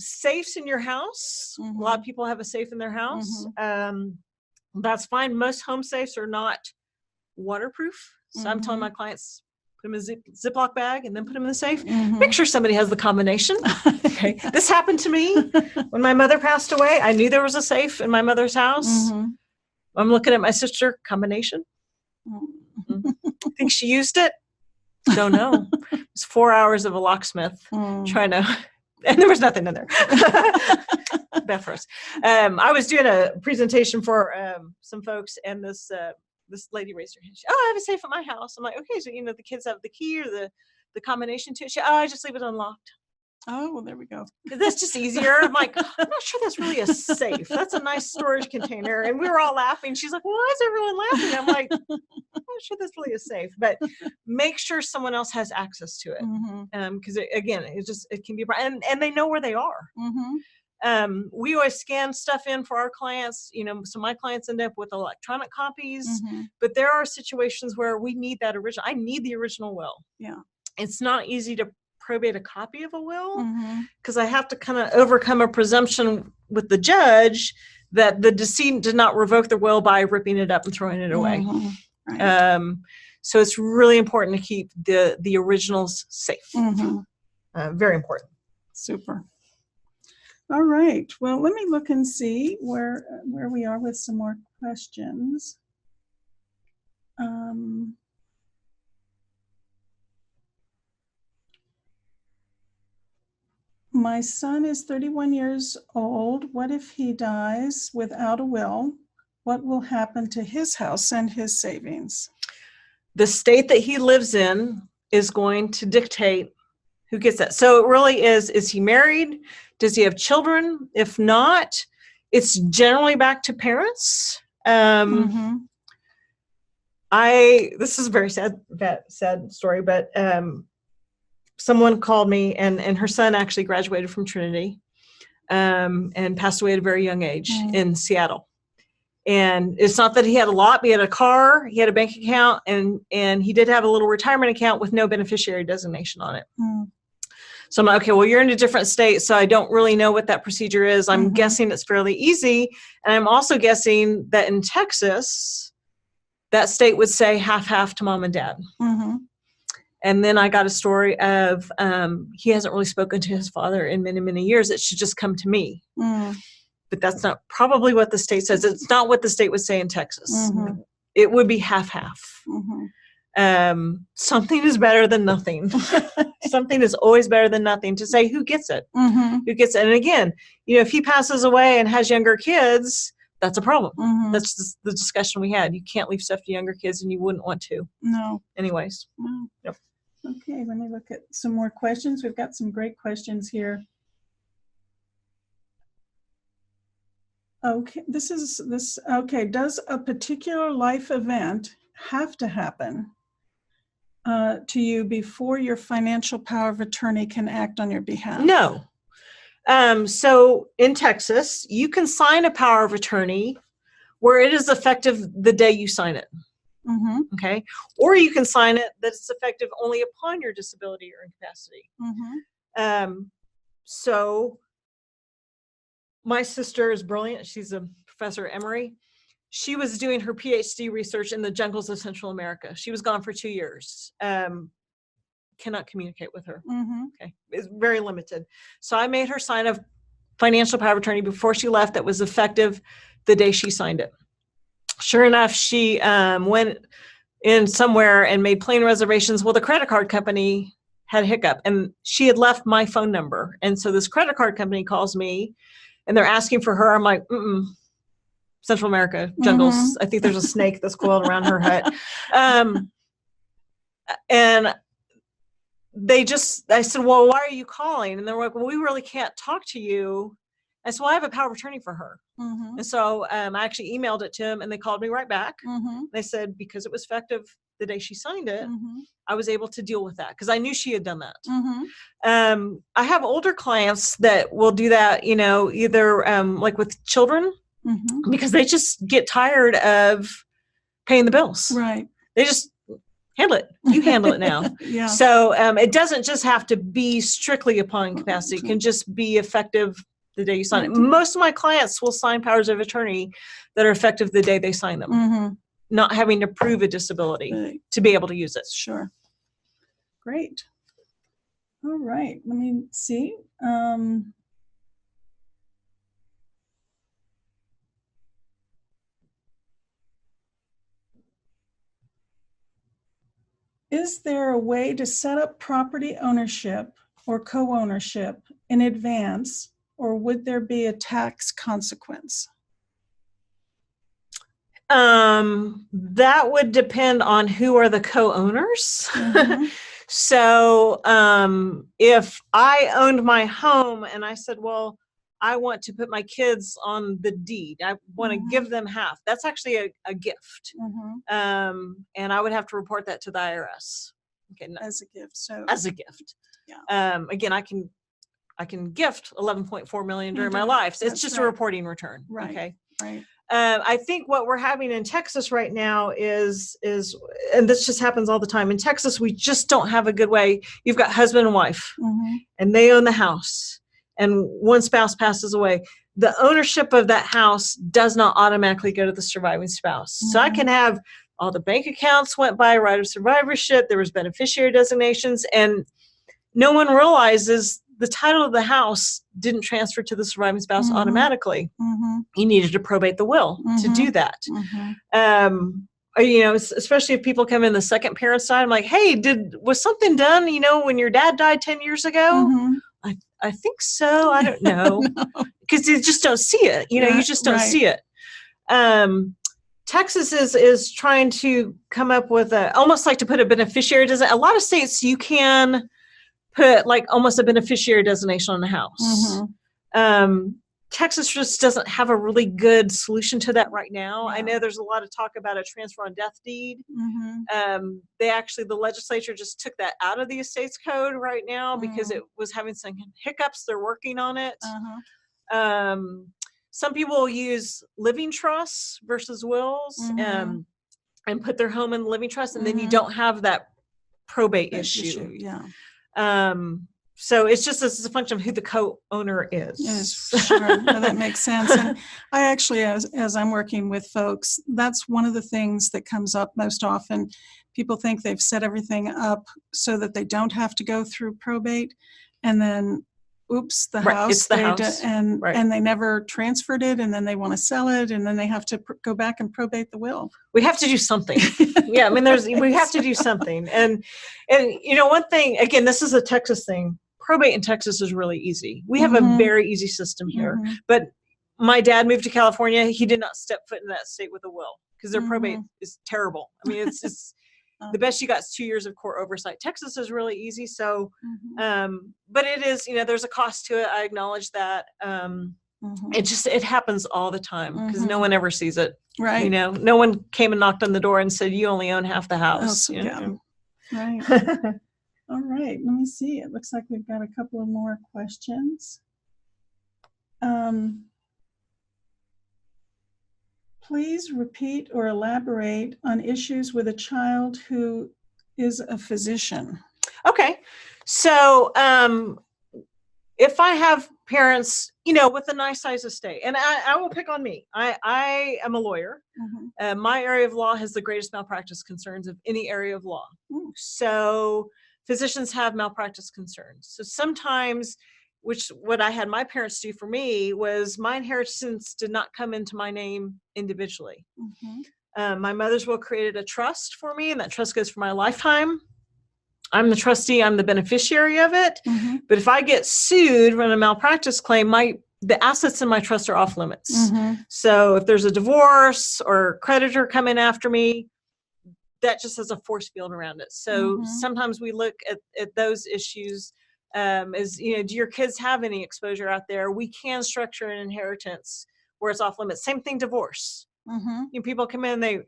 Safes in your house. A lot of people have a safe in their house. That's fine. Most home safes are not waterproof. So I'm telling my clients, put them in a Ziploc bag and then put them in the safe. Make sure somebody has the combination. Okay. This happened to me when my mother passed away. I knew there was a safe in my mother's house. I'm looking at my sister, combination. Think she used it? Don't know. It was 4 hours of a locksmith trying to, and there was nothing in there. Bad for us. I was doing a presentation for some folks, and this lady raised her hand. She, I have a safe at my house. I'm like, okay, so the kids have the key or the combination to it. She, I just leave it unlocked. Oh, well, there we go. That's just easier. I'm like, I'm not sure that's really a safe. That's a nice storage container. And we were all laughing. She's like, well, why is everyone laughing? I'm like, I'm not sure that's really a safe, but make sure someone else has access to it. Because again, it can be, and they know where they are. We always scan stuff in for our clients, so my clients end up with electronic copies, but there are situations where we need that original. I need the original will. Yeah. It's not easy to probate a copy of a will because I have to kind of overcome a presumption with the judge that the decedent did not revoke the will by ripping it up and throwing it away. Right. So it's really important to keep the originals safe. Very important. Super. All right. Well, let me look and see where we are with some more questions. My son is 31 years old. What if he dies without a will? What will happen to his house and his savings? The state that he lives in is going to dictate who gets that. So it really is he married? Does he have children? If not, it's generally back to parents. This is a very sad story, but someone called me, and her son actually graduated from Trinity and passed away at a very young age in Seattle. And it's not that he had a lot, but he had a car, he had a bank account, and he did have a little retirement account with no beneficiary designation on it. So I'm like, okay, well, you're in a different state, so I don't really know what that procedure is. I'm guessing it's fairly easy. And I'm also guessing that in Texas, that state would say half-half to mom and dad. And then I got a story of he hasn't really spoken to his father in many, many years. It should just come to me. But that's not probably what the state says. It's not what the state would say in Texas. It would be half-half. Something is better than nothing. Something is always better than nothing, to say who gets it. Who gets it. And again, if he passes away and has younger kids, that's a problem. That's the discussion we had. You can't leave stuff to younger kids, and you wouldn't want to. No. Anyways. No. Yep. Okay, let me look at some more questions. We've got some great questions here. Okay, okay. Does a particular life event have to happen to you before your financial power of attorney can act on your behalf? No. So in Texas, you can sign a power of attorney where it is effective the day you sign it. Okay. Or you can sign it that it's effective only upon your disability or incapacity. So my sister is brilliant. She's a professor at Emory. She was doing her PhD research in the jungles of Central America. She was gone for 2 years. Cannot communicate with her. Okay. It's very limited. So I made her sign a financial power of attorney before she left that was effective the day she signed it. Sure enough, she went in somewhere and made plane reservations. Well, the credit card company had a hiccup, and she had left my phone number. And so this credit card company calls me, and they're asking for her. I'm like, Central America, jungles. I think there's a snake that's coiled around her hut. And I said, well, why are you calling? And they're like, well, we really can't talk to you. And so I have a power of attorney for her. Mm-hmm. And so I actually emailed it to them, and they called me right back. Mm-hmm. They said, because it was effective the day she signed it, Mm-hmm. I was able to deal with that because I knew she had done that. Mm-hmm. I have older clients that will do that, either like with children, Mm-hmm. because they just get tired of paying the bills. Right. They just handle it. You handle it now. Yeah. So it doesn't just have to be strictly upon incapacity. It can just be effective the day you sign it. Most of my clients will sign powers of attorney that are effective the day they sign them, Mm-hmm. not having to prove a disability Right. to be able to use it. Sure. Great. All right. Let me see. Is there a way to set up property ownership or co-ownership in advance, or would there be a tax consequence? That would depend on who are the co-owners. Mm-hmm. So if I owned my home and I said, well, I want to put my kids on the deed, I want to give them half, that's actually a gift. Mm-hmm. And I would have to report that to the IRS. Okay, As a gift. So as a gift. Yeah. Again, I can gift 11.4 million during my life. So it's That's just right. a reporting return. Right. Okay. Right. I think what we're having in Texas right now is, and this just happens all the time in Texas, we just don't have a good way. You've got husband and wife, Mm-hmm. and they own the house, and one spouse passes away. The ownership of that house does not automatically go to the surviving spouse. Mm-hmm. So I can have all the bank accounts went by, right of survivorship, there was beneficiary designations, and no one realizes the title of the house didn't transfer to the surviving spouse Mm-hmm. automatically. Mm-hmm. You needed to probate the will to do that. Mm-hmm. Especially if people come in the second parent side, I'm like, hey, was something done, when your dad died 10 years ago? Mm-hmm. I think so. I don't know. No. Because you just don't see it. You just don't Right. see it. Texas is trying to come up with almost like to put a beneficiary. A lot of states you can put like almost a beneficiary designation on the house. Mm-hmm. Texas just doesn't have a really good solution to that right now. Yeah. I know there's a lot of talk about a transfer on death deed. Mm-hmm. The legislature just took that out of the estates code right now because it was having some hiccups. They're working on it. Uh-huh. Some people will use living trusts versus wills, Mm-hmm. and put their home in the living trust, and then you Mm-hmm. don't have that probate That issue. Yeah. So it's a function of who the co-owner is. Yes, sure. No, that makes sense. And I actually, as I'm working with folks, that's one of the things that comes up most often. People think they've set everything up so that they don't have to go through probate, and then, oops, the Right, house. it's the house. Right. And they never transferred it, and then they want to sell it, and then they have to go back and probate the will. We have to do something. Yeah, I mean, we have to do something. And one thing, again, this is a Texas thing. Probate in Texas is really easy. We have Mm-hmm. a very easy system here. Mm-hmm. But my dad moved to California. He did not step foot in that state with a will because their Mm-hmm. probate is terrible. I mean, it's the best you got is 2 years of court oversight. Texas is really easy. So, Mm-hmm. but it is, there's a cost to it. I acknowledge that. Mm-hmm. It happens all the time because no Mm-hmm. one ever sees it. Right. No one came and knocked on the door and said, you only own half the house. Yeah. Right. All right. Let me see. It looks like we've got a couple of more questions. Please repeat or elaborate on issues with a child who is a physician. Okay. So if I have parents, with a nice size estate, and I will pick on me. I am a lawyer. Mm-hmm. My area of law has the greatest malpractice concerns of any area of law. Mm. So physicians have malpractice concerns. So sometimes, what I had my parents do for me was my inheritance did not come into my name individually. Mm-hmm. My mother's will created a trust for me, and that trust goes for my lifetime. I'm the trustee, I'm the beneficiary of it. Mm-hmm. But if I get sued on a malpractice claim, the assets in my trust are off limits. Mm-hmm. So if there's a divorce or creditor coming after me, that just has a force field around it. So sometimes we look at those issues as, do your kids have any exposure out there? We can structure an inheritance where it's off limits. Same thing, divorce. People come in,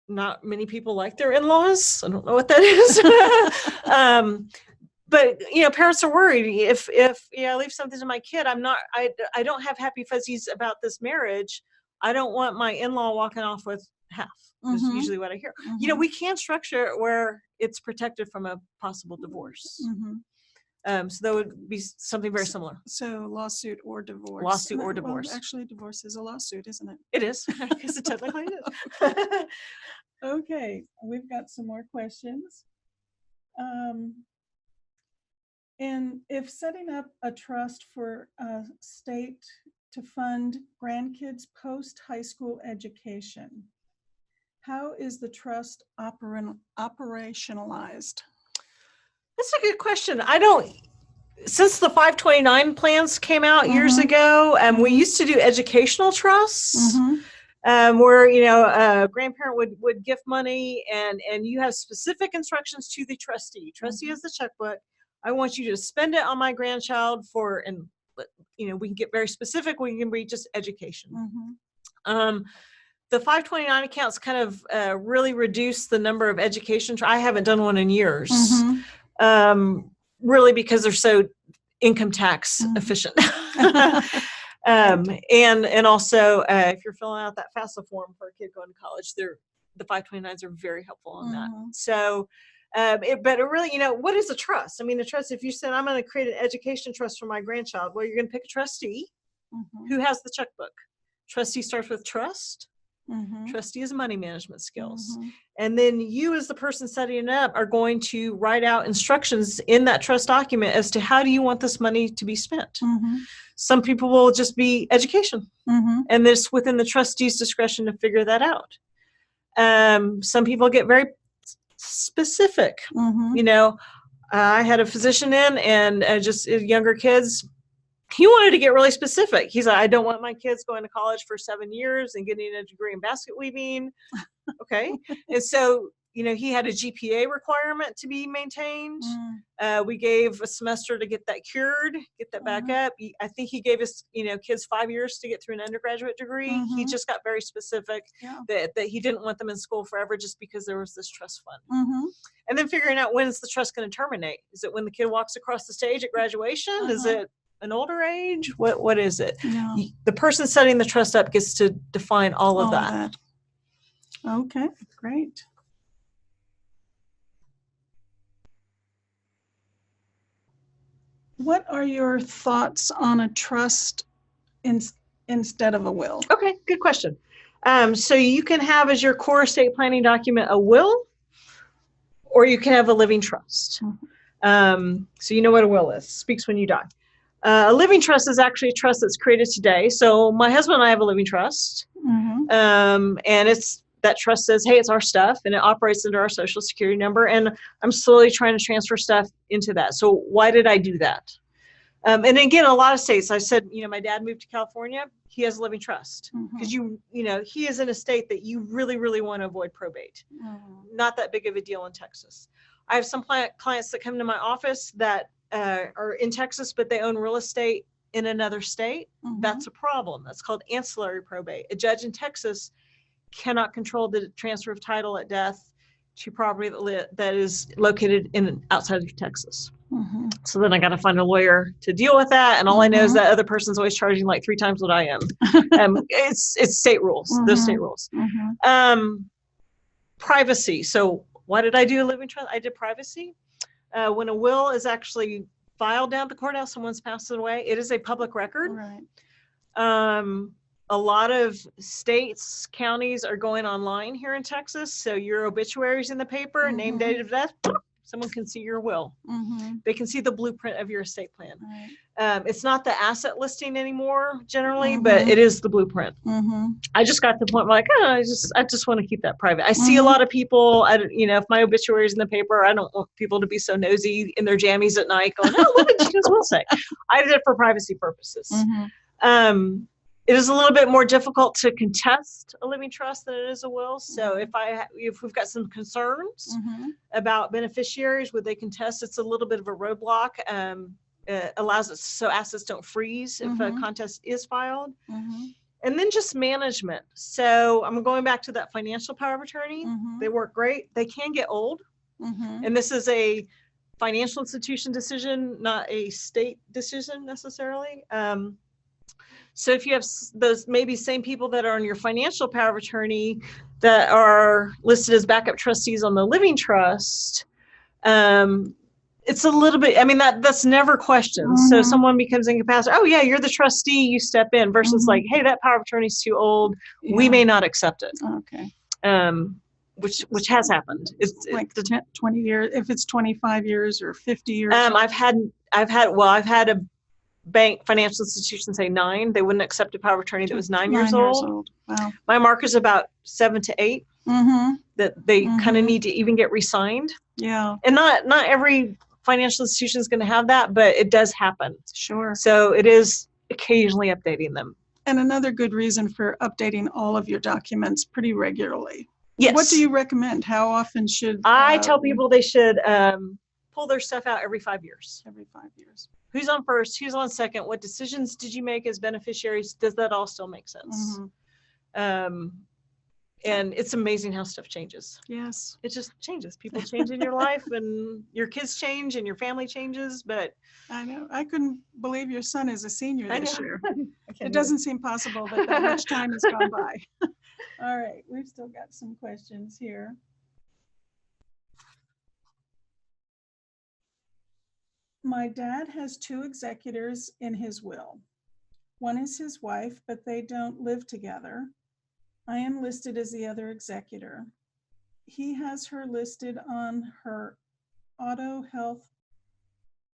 not many people like their in-laws. I don't know what that is. But parents are worried if I leave something to my kid, I don't have happy fuzzies about this marriage. I don't want my in-law walking off with half. Is usually what I hear. We can structure it where it's protected from a possible divorse. So that would be something very similar. So lawsuit or divorce. Lawsuit or divorce. Well, actually, divorce is a lawsuit, isn't it? It is. Because it technically is. Okay, we've got some more questions. And if setting up a trust for a state to fund grandkids post-high school education, how is the trust operationalized? That's a good question. Since the 529 plans came out years ago, we used to do educational trusts where, a grandparent would gift money and you have specific instructions to the trustee. Trustee has the checkbook. I want you to spend it on my grandchild and we can get very specific. We can read just education. The 529 accounts kind of really reduced the number of education. I haven't done one in years. Really because they're so income tax efficient. And also if you're filling out that FAFSA form for a kid going to college, the 529s are very helpful on that. So, but it really, what is a trust? I mean, a trust, if you said, I'm going to create an education trust for my grandchild, well, you're going to pick a trustee who has the checkbook. Trustee starts with trust. Trustee is money management skills. And then you as the person setting it up are going to write out instructions in that trust document as to how do you want this money to be spent. Some people will just be education. And it's within the trustee's discretion to figure that out. Some people get very specific. I had a physician in and just younger kids. He wanted to get really specific. He's like, I don't want my kids going to college for 7 years and getting a degree in basket weaving. Okay. And so, he had a GPA requirement to be maintained. We gave a semester to get that cured, get that back up. I think he gave us, kids 5 years to get through an undergraduate degree. He just got very specific that he didn't want them in school forever just because there was this trust fund. And then figuring out when is the trust going to terminate? Is it when the kid walks across the stage at graduation? Is it an older age? What is it? The person setting the trust up gets to define all of that. Okay, great. What are your thoughts on a trust instead of a will? Okay, good question. So you can have as your core estate planning document a will, or you can have a living trust. So you know what a will is. It speaks when you die. A living trust is actually a trust that's created today. So my husband and I have a living trust, and that trust says, hey, it's our stuff, and it operates under our social security number. And I'm slowly trying to transfer stuff into that. So why did I do that? And again, a lot of states, I said, my dad moved to California. He has a living trust because he is in a state that you really, really want to avoid probate. Not that big of a deal in Texas. I have some clients that come to my office that are in Texas, but they own real estate in another state. That's a problem. That's called ancillary probate. A judge in Texas cannot control the transfer of title at death to property that is located outside of Texas. So then I got to find a lawyer to deal with that. And all I know is that other person's always charging like 3 times what I am. It's state rules, those state rules. Privacy. So why did I do a living trust? I did privacy. When a will is actually filed down at the courthouse, someone's passed away, it is a public record. A lot of states, counties are going online here in Texas. So your obituary's in the paper, name, date of death, someone can see your will. They can see the blueprint of your estate plan. It's not the asset listing anymore generally, but it is the blueprint. I just got to the point where I just want to keep that private. I see a lot of people, if my obituary is in the paper, I don't want people to be so nosy in their jammies at night going, oh, what did Gina's will say? I did it for privacy purposes. It is a little bit more difficult to contest a living trust than it is a will. So if we've got some concerns about beneficiaries, would they contest? It's a little bit of a roadblock. It allows us so assets don't freeze if a contest is filed. And then just management. So I'm going back to that financial power of attorney. They work great. They can get old. And this is a financial institution decision, not a state decision necessarily. So if you have those maybe same people that are on your financial power of attorney that are listed as backup trustees on the living trust, it's a little bit, I mean, that's never questioned. So someone becomes incapacitated. Oh yeah, you're the trustee, you step in, versus like, hey, that power of attorney is too old. We may not accept it. Okay. Which has happened. It's like 20 years, if it's 25 years or 50 years. I've had a bank financial institution say 9. They wouldn't accept a power of attorney that was 9 years old. Wow. My mark is about 7 to 8 that they kind of need to even get re-signed. Yeah. And not every financial institution is going to have that, but it does happen. Sure. So it is occasionally updating them. And another good reason for updating all of your documents pretty regularly. Yes. What do you recommend? How often should I tell people they should pull their stuff out every 5 years. Every 5 years. Who's on first? Who's on second? What decisions did you make as beneficiaries? Does that all still make sense? And it's amazing how stuff changes. Yes. It just changes. People change in your life, and your kids change, and your family changes. But I know. I couldn't believe your son is a senior this year. It It doesn't seem possible that much time has gone by. All right. We've still got some questions here. My dad has 2 executors in his will. One is his wife, but they don't live together. I am listed as the other executor. He has her listed on her auto health.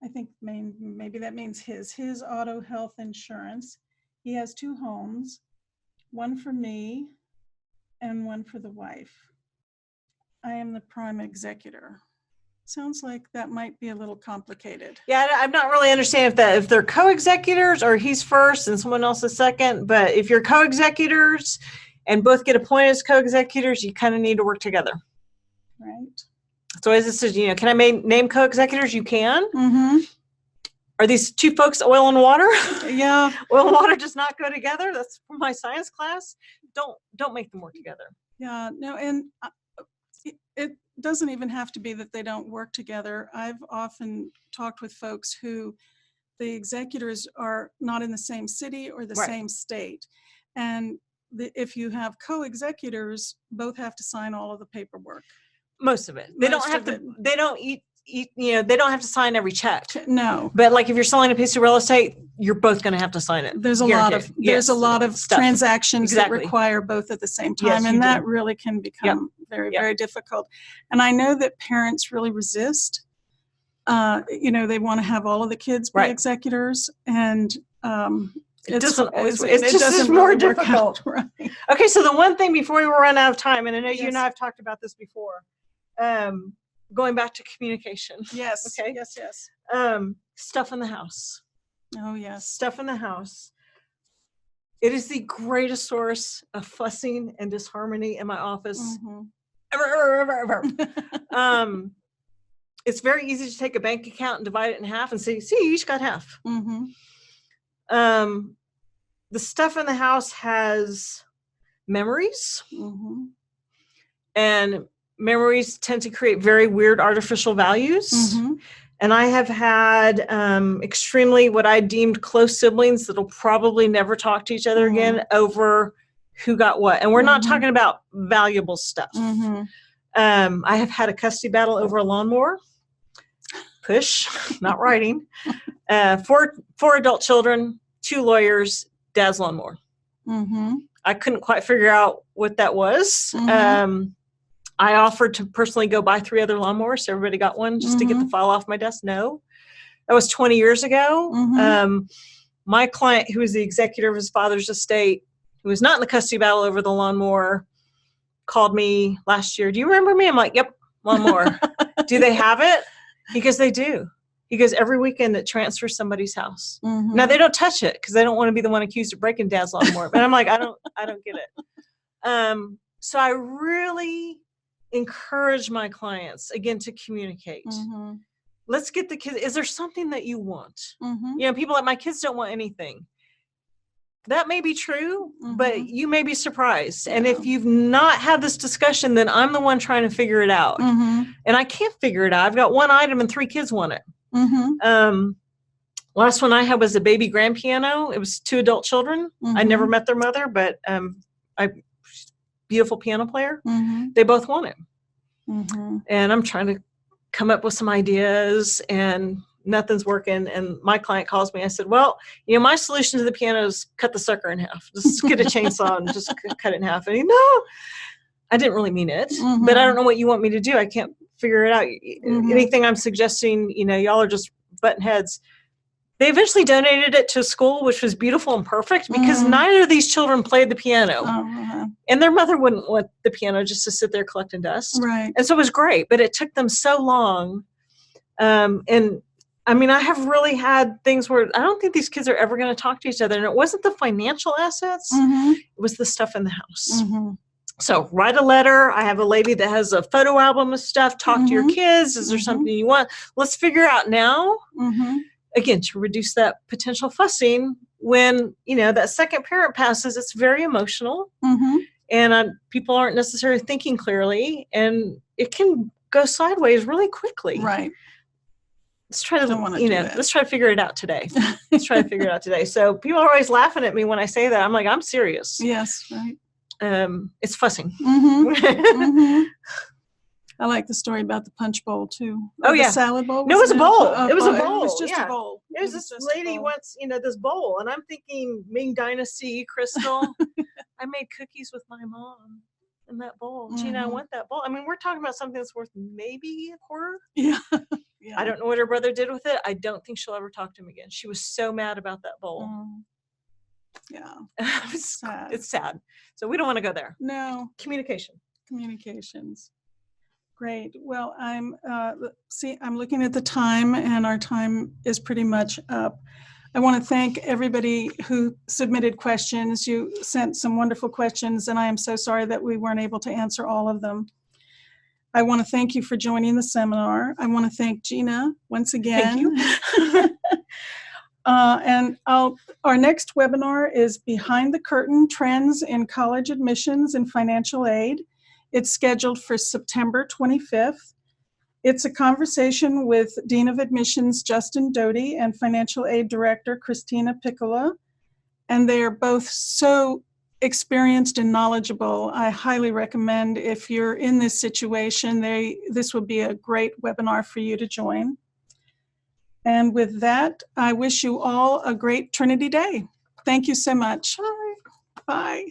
I think maybe that means his auto health insurance. He has 2 homes, one for me and one for the wife. I am the prime executor. Sounds like that might be a little complicated. Yeah, I'm not really understanding if they're co-executors or he's first and someone else is second. But if you're co-executors and both get appointed as co-executors, you kind of need to work together. Right. So as it says, can I name co-executors? You can. Are these 2 folks oil and water? Yeah. Oil and water does not go together. That's from my science class. Don't make them work together. Yeah. No, and it doesn't even have to be that they don't work together. I've often talked with folks who the executors are not in the same city or the same state. And if you have co-executors, both have to sign all of the paperwork. Most of it. They don't have to. They don't they don't have to sign every check. No. But like if you're selling a piece of real estate, you're both going to have to sign it. There's a lot of stuff. transactions that require both at the same time, Yes, and that really can become very, very difficult. And I know that parents really resist. They want to have all of the kids be executors, and it doesn't more really difficult. Right. Okay, so the one thing before we run out of time, and I know you and I have talked about this before, going back to communication. Yes. Okay. Yes. Stuff in the house. Oh yes. Stuff in the house. It is the greatest source of fussing and disharmony in my office ever. It's very easy to take a bank account and divide it in half and say, see, you each got half. The stuff in the house has memories, and memories tend to create very weird artificial values. And I have had extremely what I deemed close siblings that'll probably never talk to each other again over who got what. And we're not talking about valuable stuff. I have had a custody battle over a lawnmower. Push, not writing. 4 adult children, 2 lawyers, dad's lawnmower. I couldn't quite figure out what that was. I offered to personally go buy 3 other lawnmowers, so everybody got one just to get the file off my desk. No, that was 20 years ago. My client, who was the executor of his father's estate, who was not in the custody battle over the lawnmower, called me last year. Do you remember me? I'm like, yep, lawnmower. Do they have it? Because they do. He goes, every weekend it transfers somebody's house. Mhm. Now they don't touch it because they don't want to be the one accused of breaking dad's lawnmower. But I'm like, I don't get it. So I really encourage my clients again to communicate. Mhm. Let's get the kids. Is there something that you want? Mhm. You know, people like, my kids don't want anything. That may be true, but Mhm. you may be surprised. And Yeah. if you've not had this discussion, then I'm the one trying to figure it out. Mhm. And I can't figure it out. I've got one item and 3 kids want it. Mhm. Last one I had was a baby grand piano. It was 2 adult children. I never Mhm. met their mother, but beautiful piano player. Mhm. They both want it. Mhm. And I'm trying to come up with some ideas and nothing's working. And my client calls me. I said, well, you know, my solution to the piano is cut the sucker in half. Just get a chainsaw and just cut it in half. And he, no, I didn't really mean it, but I don't know what you want me to do. I can't figure it out. Anything I'm suggesting, you know, y'all are just butting heads. They eventually donated it to a school, which was beautiful and perfect because neither of these children played the piano. And their mother wouldn't want the piano just to sit there collecting dust. Right. And so it was great, but it took them so long. And I mean, I have really had things where I don't think these kids are ever going to talk to each other. And it wasn't the financial assets. It was the stuff in the house. So write a letter. I have a lady that has a photo album of stuff. Talk to your kids. Is there something you want? Let's figure out now. Again, to reduce that potential fussing when, you know, that second parent passes, it's very emotional and people aren't necessarily thinking clearly and it can go sideways really quickly. Right. Let's try to, let's try to figure it out today. Let's try to figure it out today. So people are always laughing at me when I say that. I'm like, I'm serious. Yes. Right. It's fussing. I like the story about the punch bowl too. Oh, the yeah. salad bowl. No, it was a bowl. It was a bowl. It was just Yeah. a bowl. There's this lady wants, you know, this bowl. And I'm thinking Ming Dynasty, Crystal. I made cookies with my mom in that bowl. Gina, I want that bowl. I mean, we're talking about something that's worth maybe a quarter. Yeah. I don't know what her brother did with it. I don't think she'll ever talk to him again. She was so mad about that bowl. Yeah. It's sad. So we don't want to go there. No. Communications. Great. Well, I'm looking at the time and our time is pretty much up. I want to thank everybody who submitted questions. You sent some wonderful questions and I am so sorry that we weren't able to answer all of them. I want to thank you for joining the seminar. I want to thank Gina once again. Thank you. And our next webinar is Behind the Curtain, Trends in College Admissions and Financial Aid. It's scheduled for September 25th. It's a conversation with Dean of Admissions Justin Doty and Financial Aid Director Christina Piccola. And they are both so experienced and knowledgeable. I highly recommend if you're in this situation, this would be a great webinar for you to join. And with that, I wish you all a great Trinity Day. Thank you so much. Bye. Bye.